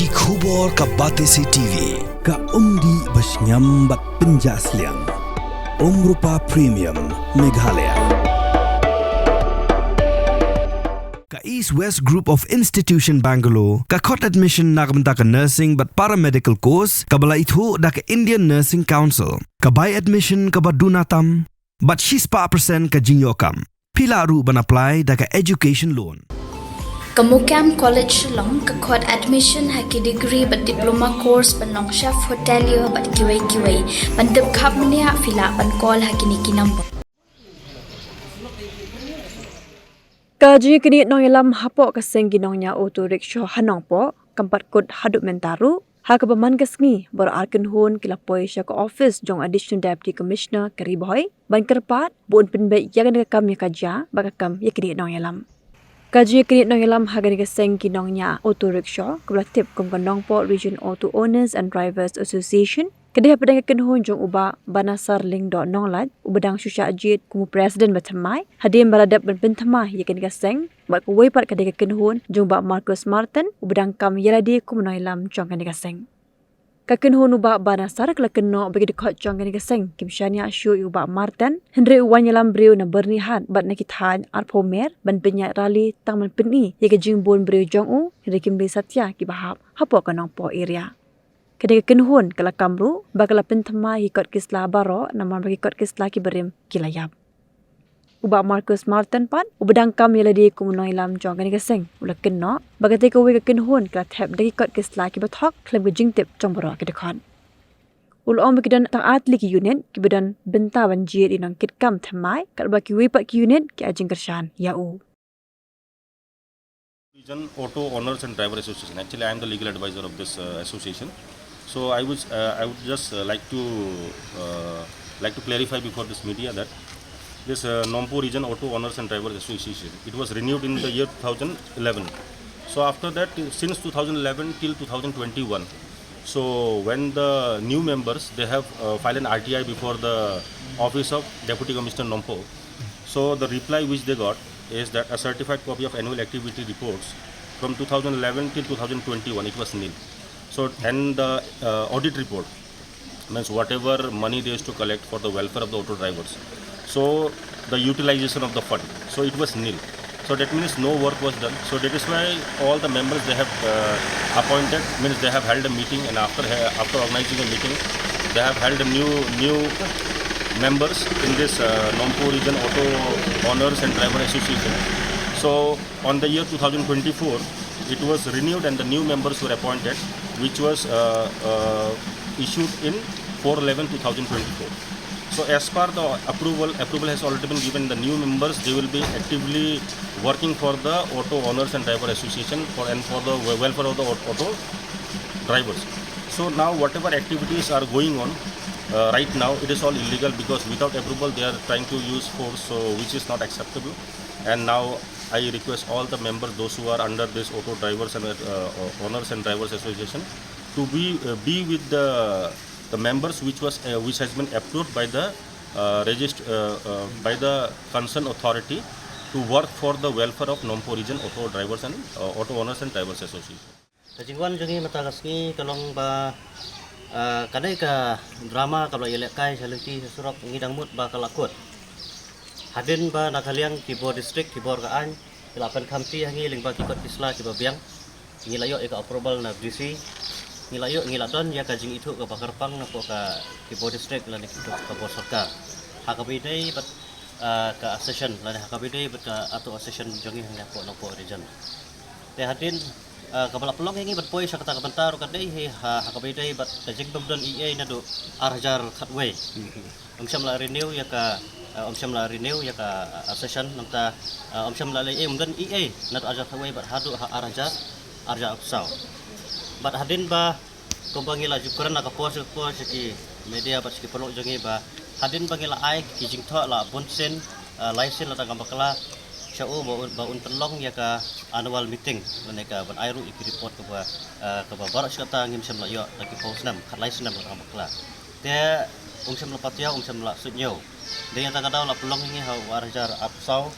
Ki khubor ka Batesi TV. Ka umdi basnyam bat penjaslian. Rupa Premium Meghalaya. Ka East West Group of Institution Bangalore. Ka khot admission nagamta ka nursing but paramedical course. Ka bala ithu da ka Indian Nursing Council. Ka buy admission ka badunatam. But she's pa percent ka jingyokam. Pila ru ban apply da ka education loan. Kamukam College Long kakot admission haki degree but diploma course panong chef hotelier but kiway pandep kap mania fila pan call haki niki number. Kaji kini nong yalam hapok kaseng ginongnya auto rickshaw hanong po kampat kod haduk mentaru haka paman kasngi bar arken hon kilapoi sya ka office jong additional deputy commissioner kariboy ban kerpat bun penbe yagan kam yakaja bakakam yakini nong yalam. Kaji kini nong yalam hagan kaseng ginongnya auto rickshaw kebelatip kongkonong po Region Auto Owners and Drivers Association kedih pedang kenhon jong uba banasar ling do nonglat ubadang susya ajit kumu presiden batamai hadim baladap ban pentamai yakan kaseng bat kuwai pat kedih kenhon jong ba Marcus Martin ubadang kam yaladi kumu nong yalam jong kan kaseng kakenhon uba banasar kelakeno bagi dekot jong kan kaseng kimshania syu uba Martin henry uwan yalam breu na bernihan bat nakithan arpomer ban penyak rali tangman peni yakan jingbon breu jong u henry kimbe satya kibahap hapo kanong po area. Kedai kenhun kala kamru bakala pentama hikot kisla baro naman bagi kot kisla ki berim kilayap. Uba Marcus Martin pan ubadang kam yaladi kumunoi lam jong kan kaseng ula kenno bagate ko we kenhun kala thep dagi kot kisla ki bathok klem gujing tip jong baro ki dekhan. Ul om kidan tang atli ki unit ki bedan benta banjir inang kit kam thamai kal ba ki we pat ki unit ki ajing kershan yau. Region Auto Owners and Driver Association. Actually, I am the legal advisor of this association. So I would just like to clarify before this media that this Nompo Region Auto Owners and Drivers Association, it was renewed in the year 2011. So after that, since 2011 till 2021, so when the new members, they have filed an RTI before the office of Deputy Commissioner Nompo. So the reply which they got is that a certified copy of annual activity reports from 2011 till 2021, it was nil. So, and the audit report means whatever money they used to collect for the welfare of the auto drivers. So, the utilization of the fund. So, it was nil. So, that means no work was done. So, that is why all the members they have appointed, means they have held a meeting, and after organizing a meeting, they have held a new members in this Nompo Region Auto Owners and Driver Association. So, on the year 2024, it was renewed and the new members were appointed, which was issued in 4/11/2024. So as per the approval has already been given. The new members, they will be actively working for the Auto Owners and Driver Association for the welfare of the auto drivers. So now whatever activities are going on right now, it is all illegal because without approval they are trying to use force, so which is not acceptable. And now I request all the members, those who are under this Auto Drivers and Owners and Drivers Association, to be with the members which has been approved by the by the concerned authority to work for the welfare of Nompo Region Auto Drivers and Auto Owners and Drivers Association. Kajingwan jangi matagasngi kalong ba kadai ka drama kalau ilekai salenti surat ngidang mut ba kalakut. Hadin ba nakaliang Kibor district Kibor kaan ilapan kamti hangi lingba kikot kisla kiba biang ngilayo ika approval na DC ngilayo ngiladon ya kajing itu ka bakarpang na po ka Kibor district lan ikito ka Bor Sarkar hakabidai bat ka session lan hakabidai bat ato session jangi hangga po na po region te hadin kabala pelong hangi bat poy sa kata kabentar kadai hakabidai bat kajing babdon EA na do arjar khatway Omsyam renew ya ka Omsyam renew ya ka session namta Omsyam la mungkin EA nat aja kawai bat hadu arja upsaw bat hadin ba kumbangi la jukuran ka pos ki media bat ki pelok jangi ba hadin bangila ai ki jingtho la bonsen license la tagam bakla syau ba un pelong ya ka annual meeting laneka ban airu iki report ke ba barak kata ngim syam la yo lagi posnam kat license nam tagam bakla te Omsyam la patya Omsyam la sutnyo dengan tangga daw la pelong ini hau arjar upsaw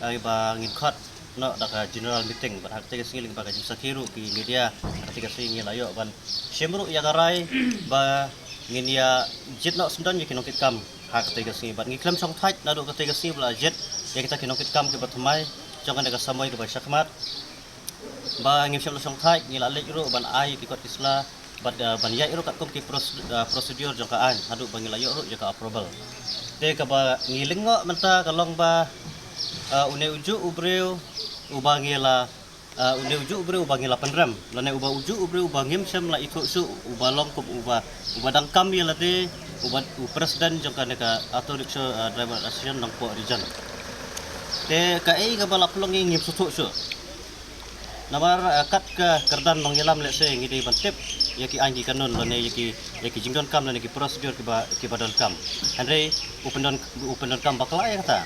ay ba ngin khat no da general meeting ban hak tega singiling ba kajing sakiru ki media ketika singil ayo ban shemru ya garai ba ngin ya jet no sundan yakin okit kam hak tega singi ban ngiklam song thait na do ketika singi bla jet ya kita kinokit kam ke batumai jangan daga samoi ke ba syakmat ba ngim syam song thait ngila lek ru ban ai ki kot isla ban ya ru kat kom ki prosedur jangkaan hadu bangil ayo ru jaka approval te ka ba ngilingo menta kalong ba une uju ubreu ubangila une uju ubreu ubangila penram lane uba uju ubreu ubangim syam la itu su ubalong kum uba dangkam ya lade uba presiden jangka neka auto rickshaw driver association nang po region te ka ei ka bala pelong ngim sutu su namar kat ka kerdan mengilam let's say ngidi bantip yaki anji kanon lane yaki jingdon kam lane ki prosedur ki badan kam andre upendon kam bakla ya kata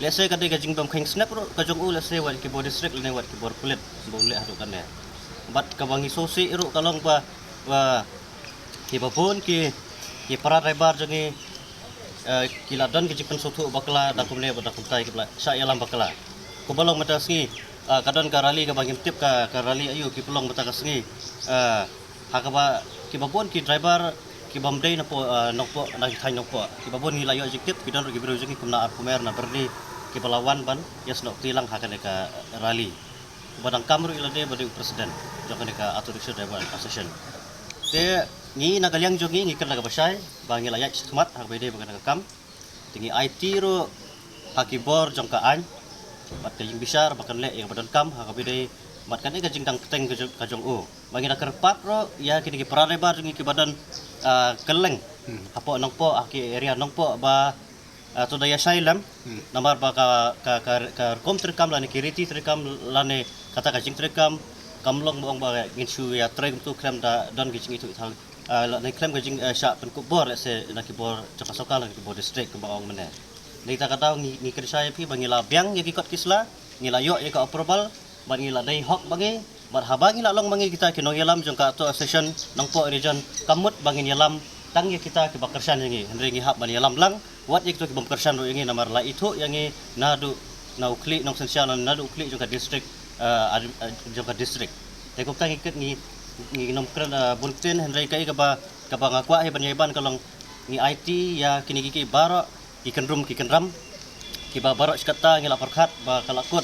let's say kadai ka jingbam khing snap ro ka jong u let's say wat ki body district lane wat ki bor kulit boleh adu kan ya bat ka bangi sosi ro kalong ba ki babon ki para rebar jangi kiladon ki jipen sutu bakla dakumle badakumtai ki bla sa yalam bakla ko balong matasi kadon ka rally ka bangim tip ka rally ayu ki pelong bata kasengi hakaba ki babon ki driver ki bamdei na po nokpo na thai nokpo ki babon ni layo tip ki don ki biru jingi kumna arpumer na berdi ki pelawan ban yes nok tilang hakan ka rally badang kamru ilade badi presiden jokan ka auto rickshaw driver association te ni nagaliang jogi ngikan laga basai bangi layak semat hak bede bagan kam tingi IT ro hakibor jongka an bat kajing besar bahkan le yang badan kam hak bede mat kan ka jingdang keteng ka jong u bangi nak kerpat ro ya kini ki pralebar jingi ki badan keleng apo nongpo aki area nongpo ba to daya sailam namar ba ka kom terkam lani kiriti terkam lani kata kajing terkam kamlong bong ba nginsu ya trem tu krem da don gijing itu thal la krem gijing sha pen kubor se na kibor cakasokal na kibor district ke bawang mene ni ta kata ngi kerja pi bangila biang ya kikot kisla ngila yo ya ka approval bangila dai hok bangi bar habangi la long bangi kita kinong yalam jong ka to session nangpo region kamut bangin yalam tang ya kita ke bakersan yangi henry ngi hak ban yalam lang wat yek to ke bakersan ro yangi namar la itu yangi nadu na ukli nong sensial nadu ukli jong ka district jong ka district te ko tang iket ngi nom kran bulletin henry kai ka ba ngakwa he ban kalong ngi IT ya kini ki baro ikan ram ki ba baro skata ngi lapor khat ba kalakut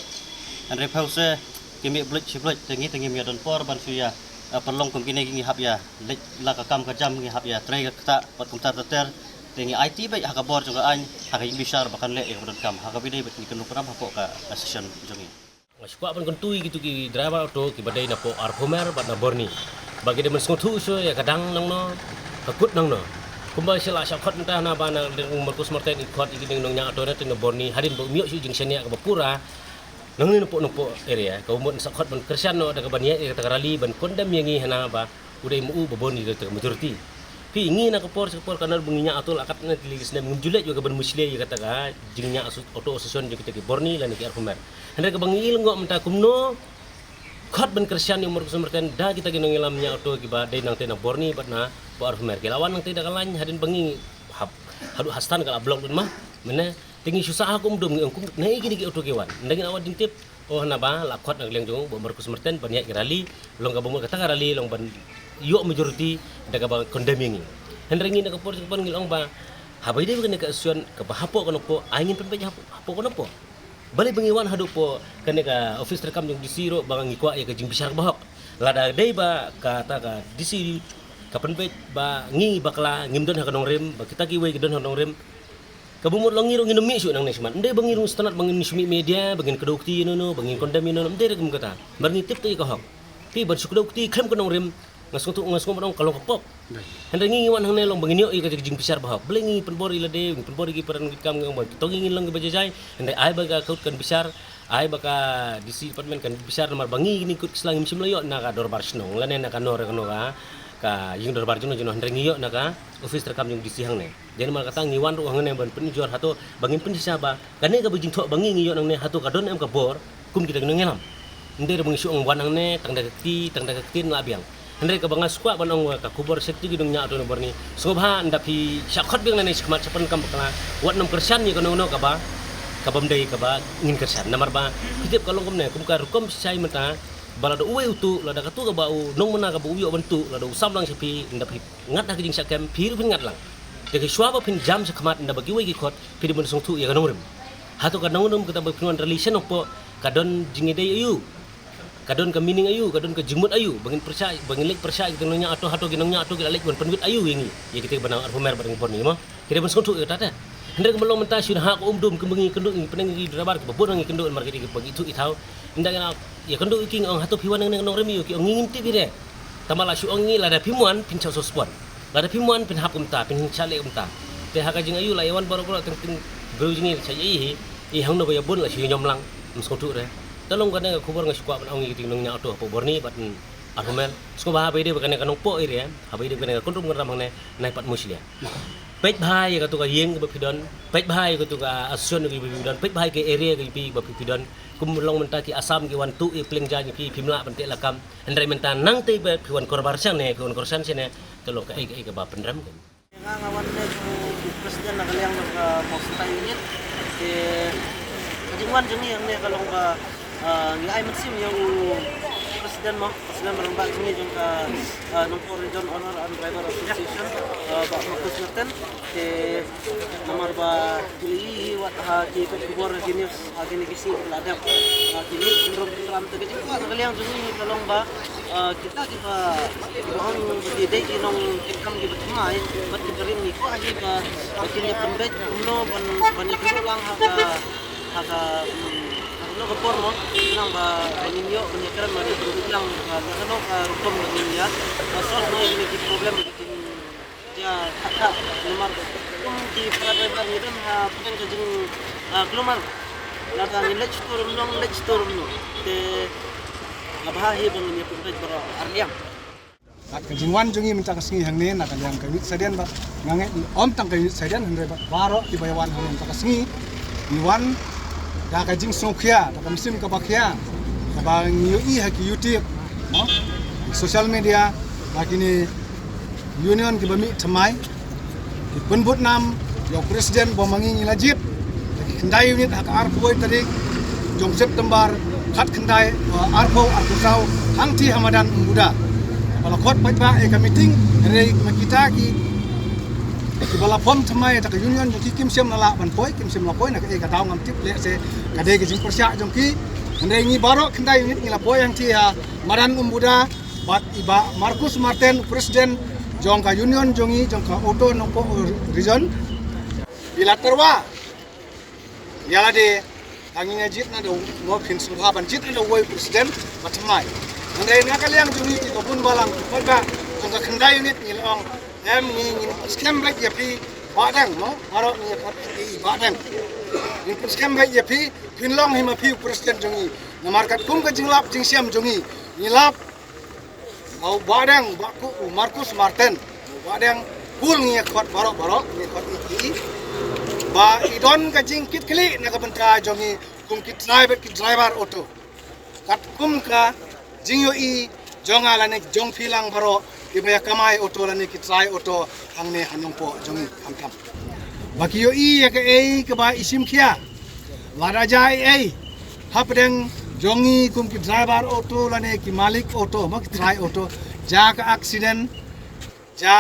henry pause kimi blik tengi mi don por ban suya perlong kum kini ngi hab ya lek la ka kam ka jam ngi hab ya trai ka ta pat kum ta ter tengi IT ba hakabor jong ka an hakai bisar bahkan le don kam hakabi bet ngi kenu kram hapok ka session jongi Squat pun kentui gitu ki driver auto ki badai na po arpomer bat na borni. Bagi dia menskutu so ya kadang nang no takut nang no. Kumba sila syakot entah na bana dengan Markus Martin ikut iki nang nya auto na tin borni hadin bo miok su jing senia ka bapura. Nang ni no po area ka umon sakot ban kersian no daga bania ka rally ban kondam yangi hana ba udai mu boboni ka majority. Pi ingi na kapor kanal bunginya auto akat na tiligis na mengjulet juga ban musli ya kata ka jingnya auto association juga kita ki borni lan ki arpomer. Hendak bangil ngok menta kumno khot ban kersian yang Markus Martin da kita ginong ilamnya auto ki ba dai nang tena borni bat na po arpomer ki lawan nang tidak kalan hadin bangi hadu hastan kala blok dun mah mena tingi susah aku mdum ngkum nei gini ki auto ki wan ndagin awat dintip oh na ba la khot nang leng jong bo Markus Martin ban ya ki rally long ka bomol kata ka rally long ban yo majority daga ba condemning hendak ngin ka por ngilong ba habai dai bukan ka asuan ka hapo kono po angin pen hapo kono po balik bengiwan hadu po kene ka office rekam yang disiro bang ngikwa ya kajing besar bahok lada dai ba kata ka disi kapan pe ba ngi bakla ngimdon ha kanong rem ba kita kiwe gidon hanong rem kabumot long ngiro nginumi su nang nesman ndai bangirung stanat bangin sumi media bangin kedokti no bangin kondam no ndai regum kata barni tip tu ka hok ti ban sukdokti klem kanong rem ngaskutu nong kalau kapok hendak ngingi wan hang nelong bangin yo ka jing besar bahok blengi penbori lade penbori ki peran kam ngomong tongingin lang ke bajajai hendak ai baga kaut kan besar ai baka disi department kan besar nomor bangi ni kut selang sim loyo na ka dor barsnong lane na ka nor ka yung dor barjono jono hendak ngiyo na ka office rekam yung disi hang ne jadi mal kata ngiwan ru hang ne ban penjuar hato bangin pen sisaba kane ka bajing thok bangi ngiyo nang ne hato ka don em ka bor kum kita ngelam ndere bangi su ong wan hang ne tang dakti na biang hendak ka banga squat banong ka kubor sekti gidung nya auto nomor ni sobha ndapi syakot biang nani skmat sapan kam bakla wat nom kersan ni kono ka ba kabam dai kaba ngin kersan namar ba kitip kalong kumne kumka rukom sai mata balada uwe utu lada katu ka bau nong mana ka bau yo bentu lada usam lang sepi nda pi ngat na kijing sakem pir pin ngat lang de swaba pin jam sa kamat nda bagi we ki khot pi de song tu ya kanong hatu ka nong kita berpinwan relation opo kadon jingide ayu kadon ka meaning ayu kadon ka jimut ayu bangin lek percaya kita nongnya atau hatu ginongnya atau kita lek bon penwit ayu yengi ya kita bana arhumer bareng pon ni mo kita song tu ya tata hendak melong mentah sudah hak umdum kemengi kenduk penengi drabar ke babon ngi kenduk market ke bagi itu itau hendak ya kenduk king ong hatu piwan nang nong remi ki ong ngin ti bire tamala su ong ngi lada pimuan pin chau sospon lada pimuan pin hap umta pin chale umta te haka jing ayu la yawan baro teng gru jingi saya i hang no ya bon la si nyom lang song tu re tolong kana khubor ngi sukwa ong ngi ting nong nya auto po borni bat argumen sko ba be de kana kanong po ire ha be de kana kondrum ngram ne nai pat muslia pek bahai ka tu ka yeng ba pidon pek bahai ka tu ka asun ki pidon pek bahai ke area ki pi ba pidon kum long menta ki asam ki wan tu i pleng ja ki pimla bante lakam andai menta nang te ba piwan korbar sang ne piwan korsan sine tolong ka ai ka ba pendram kan ngawan ne presiden na kaliang ka posta unit kajingwan jeni yang ne kalong ka ngai matsim yang presiden berembak jeni jong ka Nongko Region Owner and Driver Association ba Markus Martin nomor ba kili wat ha ki kubor gini agini kisi ladap kini ndrom ram te kiti ka kaliang jeni kalong ba kita bohong berde ki nong income ki betmai bat ki berin ni ko aji ba kini pembet umno ban itu lang haka no kapor mo nang ba ninyo penyekeran mari berulang kano ka hukum niya masal no ini ki problem bikin ya kata nomor di driver ni dan punya kajing keluar laga ni lech turun no te abahi bang ni pembet baro arliam kajingwan jungi minta kasingi hang ne na kaliang kawit sadian ba ngange om tang kawit sadian hang ba baro di bayawan hang minta kasingi niwan da kajing songkhia da kamsim ka bakhia ka bang yui haki youtube no social media lakini union ki bami thamai ki punbut nam yo presiden bomangi ngilajit kendai unit hak arpoi tarik jong september khat kendai arpo arkusau hangti hamadan muda kalau kot pa ka meeting re kita ki bala pom thamai ta union ki kim sem nala ban poi kim sem la poi na ka daw ngam tip le se ka de ki jing persya jong ki ndai ngi baro kendai unit ngila poi yang ti ha maran umbuda bat iba Markus Martin presiden jong ka union jongi jong ka auto Nongko region bila terwa yala de anginya jit na do ngo phin sulha ban jit na woi presiden matmai ndai na kaliang jongi ki bun balang ka jong ka kendai unit ngilong em ni scam like ya pi badang no maro ni ka pi badang ni scam like ya pi pinlong hima pi presiden jongi na market kum ka jinglap jingsiam jongi nilap au badang baku Markus Martin badang kul ngi khot baro ni khot iki ba idon ka jing kit kli na ka benta jongi kum kit driver auto kat kum ka jing yo i jonga la ne jong pilang baro ibaya kamai auto la ne ki try auto hangne hanong po jongi hamkam baki yo i ya ka ei ka ba isim khia wada jai ei hapdeng jongi kum ki driver auto la ne ki malik auto mak try auto ja ka accident ja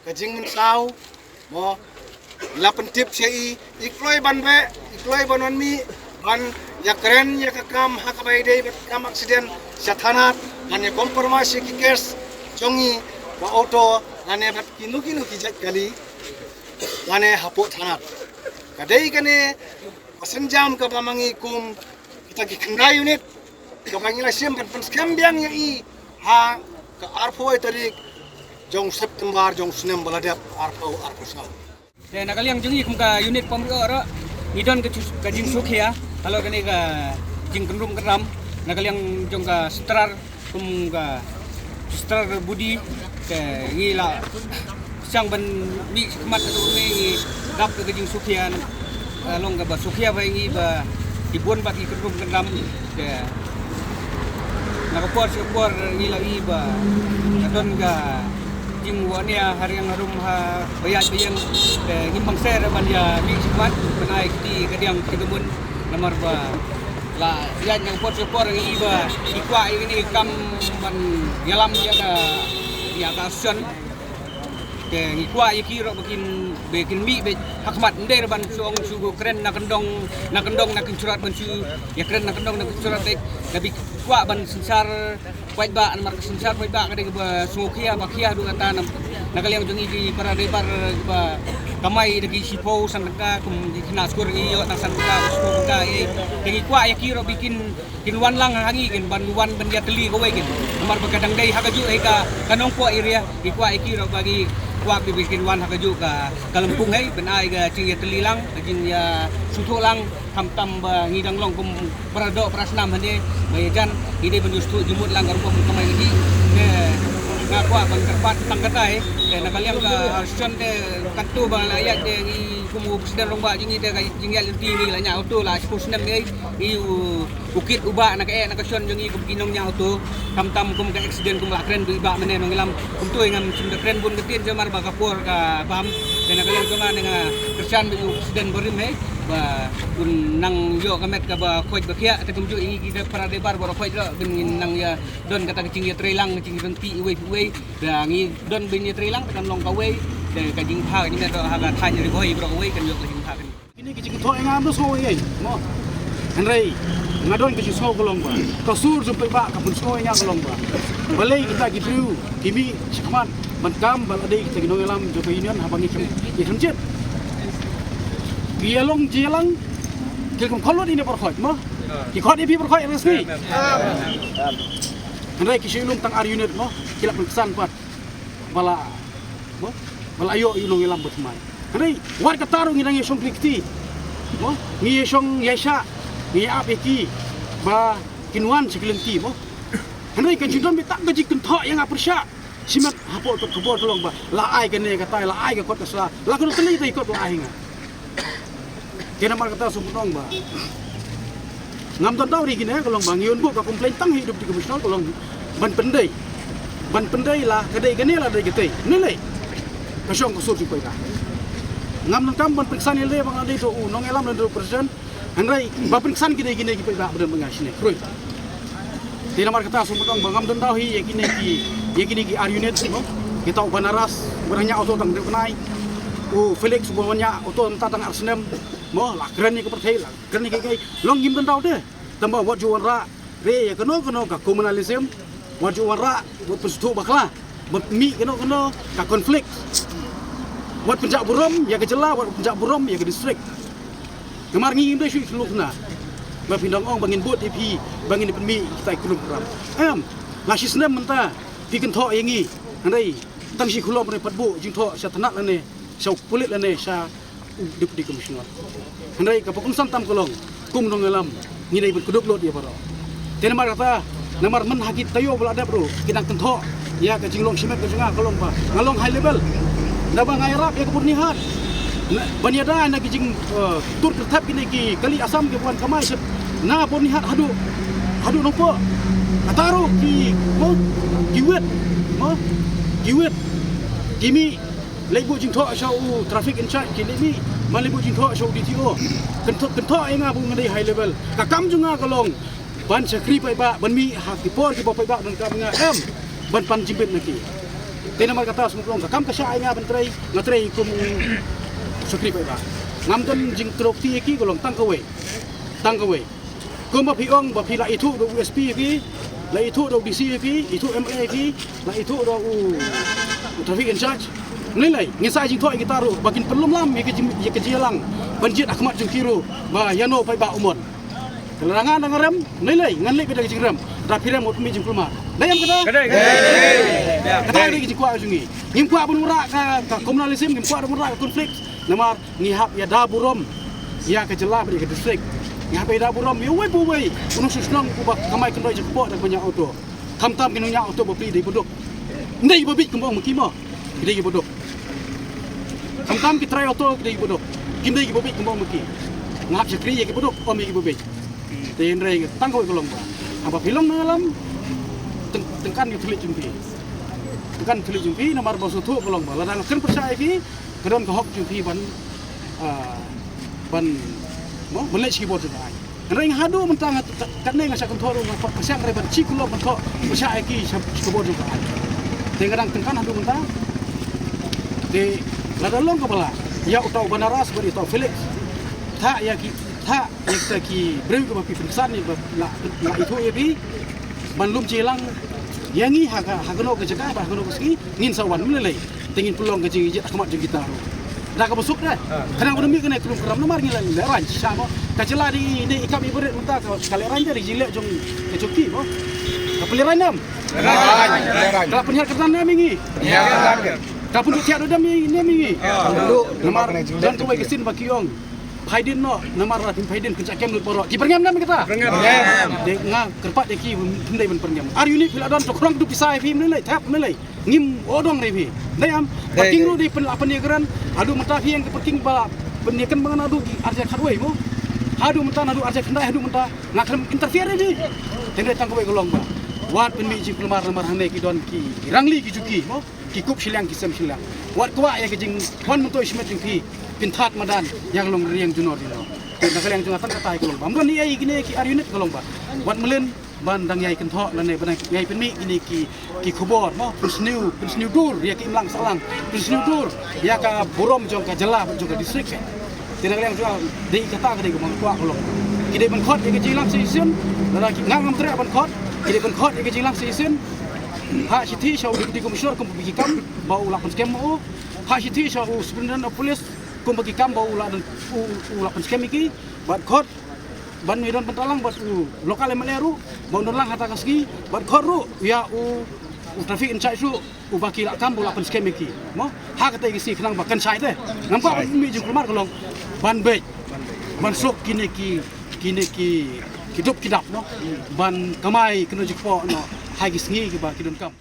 ka jing sau mo la pentip sei ikloi banbe ikloi banon mi ban ya keren ya ka kam hakabai dei kam accident sathanat ane kompromise ki case jongi ba auto ane bat kinu ki jat kali ane hapo thanat kadai kane pasenjam ka bamangi kum kita ki kendai unit ka bangila sim ban scam biang ya i ha ka arfoi tarik jong September jong sunem baladap arfo sa dan nakaliang jungi kum ka unit pom ro ngidon ka jing sukhia kalau kani ka jing kendrum keram nakaliang jong ka strar kum ka strar budi ke ngila sang ban mi kemat tu ni dap ka jing sukhia long ka ba sukhia ba ngi ba dibon ba ki kendrum keram ke nakapor ngila i ba kadon ka jing wa ni hari yang harum ha bayat bayang ngimbang ser ban ya ni sikwat benai ti kadiang kegemun nomor ba la ya yang pot iba ikwa ini kam ban yalam ya ka action ke ngikwa iki ro bikin mi be hakmat ndere ban suong sugo keren nak kendong nak surat ban su ya keren nak kendong nak surat tek tapi kwa ban sensar wait ba mar sensar wait ba kade ba sungukia bakia du kata nak kaliang jongi di para debar ba kamai degi sipo sanka kum kena skor iyo tak sanka skor ka ngikwa iki ro bikin kinwan lang hangi kin ban wan ban dia teli kowe kin mar begadang dai hakaju ka kanong po area ikwa iki ro bagi kuat bikin wan hakaju ka kalempung hai benai ga cing ya telilang jing ya suto lang tam ngidang long kum parado prasnam hande bayajan ide benjustu jumut lang garpo kamai lagi ne ngakwa bang terpat tangkatai nak kalian ka action de kantu bang ayat de kumu presiden lomba jing ide jing ya lenti ni la nya auto la sportsman ni bukit ubah nak action jing kum kinong nya auto tam kum ka accident kum akren du iba mene ngilam kum tu ngam sim keren bun ketin jamar bakapur ka paham dan kalian cuma dengan kerjaan presiden berim hai ba kun nang yo kamet ka ba khoj bakia ta kum ju ini kita para debar boro khoj ro bin nang ya don kata kecing ya trelang kecing renti we da ngi don bin ya trelang kan long ka we de ka jing pha ni do ha ga than ri boy bro we kan yo ka jing pha kan ini kecing thoi ngam do so ye mo henry ngadon kecing so kolong ba kasur jumpai ba ka pun so nya kolong ba balai kita gitu kimi sikman mankam balade kita ginong alam jo union habangi kim jet Gielong kilkum kolot ini berkhot mo ki khot ipi berkhot resmi henry kisilum tang ar unit mo kilap kesan pat bala mo bala ayo ilong ilam betmai henry war katarung inang yesong klikti mo ngi yesong yesha ngi apeki ba kinwan siklenti mo henry kan judom bitak gaji kenthok yang aprsya simat hapo to kebor tolong ba la ai kan ne kata la ai ka kot kasla la kun teli tai kot la ai nga kena mar kata sumpong ba ngam ton tau ri gine kolong bang yun bu ka komplain tang hidup di komisional kolong ban pendai lah kadai gane lah dai gete nilai kasong kusur si ka ngam ton kam ban periksan ile bang ade to nong elam dan presiden henry ba periksan gine ki ba bedan mengasine kroi kena mar kata sumpong bang ngam ton tau hi yakini ki ar unit kita banaras beranya auto tang kenai Felix bawanya auto tatang arsenem mo la keren ni ke perthai la keren ni kai long gim tan tau de tamba wat juan ra re ya keno ka communalism wat juan ra wat pestu bakla wat mi keno ka konflik wat penjak burom ya ke jela wat penjak burom ya ke distrik kemar ngi imde shu lukna ba pindong ong bangin bot ip bangin penmi kita kulum ram la sisnem menta pi kan tho yangi andai tang si khulom ne patbu jing tho sa tanak la ne sa pulit la ne sa deputy commissioner henry ka pokon santam kolong kum nong alam ngidai berkeduk lot dia baro tenamar kata namar men hakit tayo bala ada bro kinang kentho ya ka jinglong simet ka junga kolong ba ngalong high level naba ngairap ya kepurnihan banyada na kijing tur kertap kini ki kali asam ke buan kamai set na purnihan hadu nopo ataru ki mo giwet kimi lebu jing tho shau traffic in charge kini mi malibu jing tho shau DTO kentho enga bu ngadai high level ka kam junga kolong ban sakri pai ba ban mi hak tipor ki pai ba dan kam nga ban pan jimbet naki tena mar kata sumulong ka kam ka sha enga ban trai ngatrai kum sakri pai ba ngam dan jing trok ti ki kolong tang kawe kum ba piong ba pila itu do USP ki la itu do DC ki itu MA ki la itu do traffic in charge nilai ngisai jing thoi kita ru bakin pelum lam ye ke jilang banjit akmat jung kiru ba yano pai ba umon kelarangan ngarem nilai nganlik ke jing ram rapirem mot mi jing kulma dayam kada kada ri jing kwa jungi ngim kwa bunura ka komunalism ngim kwa bunura ka konflik namar ngihap ya daburom ya ke jela ke distrik ngihap ya daburom ye we bu we unu susnong ku ba kamai kendoi jing po dak banyak auto tam kinunya auto bopli dei bodok ndai bobit kumbang mukimo dei bodok tam ki try auto ki bodok kimdai ki bobik kumbang muki ngap sakri ki bodok omi ki bobik ten re tang ko kolong ba apa filong malam tengkan ki tulik jumpi kan kali jumpi nomor bos tu belum bala dan kan percaya ki kedon ke hok jumpi ban mo boleh keyboard juga ai ring hadu mentang kan ne ngasa kontrol ngapa pasang reban cikulo mentok percaya ki keyboard juga ai kadang kan hadu mentang di ladalong ke bala ya utau banaras beri utau Felix tak ya kita ki beri ke bapi periksan ni la itu ya bi banlum cilang yangi haga no ke jaga haga no ke ski ngin sawan melelai tingin peluang ke jing jet amat jing kita dah ke besuk dah kadang benda mi kena kelum keram nomar ngilai leran sama kacela di ikam ibarat mentah kali ran jadi jilek jong ke cuki mo kapeliran nam leran kalau penyiar kertan nam ingi ya kapun tiada dam ini mingi nomor dan tu bagi sin bagi yong Haidin no nomor ratin Haidin kencak kem lut borok ki perngam nam kita de nga kerpat de ki pendai ben perngam ar unit bila don tokrong du pisai fi melai tap melai ngim odong revi dayam parking ru di pen apa ni geran adu mentah fi yang parking bala pendikan bangan adu arja khadwai mo adu mentah adu arja kendai adu mentah ngakrem interfere di tendai tangko bai golong ba wat pen mi ji kelmar nomor hande ki don ki rangli ki juki mo ki kup silang ki sem silang wat kwa ya ki jing hon mentoi smet jing fi pintat madan yang long riang junor dino na kalian jungatan katai kolong ba mun ni ai gini ki ar unit kolong ba wat melen bandang yai kenthok lane bandang yai penmi gini ki khobor mo prisniu dur ya ki imlang salang prisniu dur ya ka borom jong ka jela jong ka distrik tidak kalian jual di kata ka di komang kwa kolong ki de ban khot ki jilang season la ki ngam tre ban khot ki de ban khot ki jilang season ha siti shau di komisioner kom bagi kam bau lakon skem mo ha siti shau superintendent of police kom bagi kam bau lakon skem iki bat khot ban midon pentalang bat lokal meleru bau nolang hata kaski bat khot ru ya traffic in charge ru baki kam bau lakon skem iki mo ha kata isi kenang bakan sai teh nampak mi jung kemar kolong ban bej ban sok kini ki hidup kidap no ban kamai kena jikpo no hai gisngi ki ba kidon kam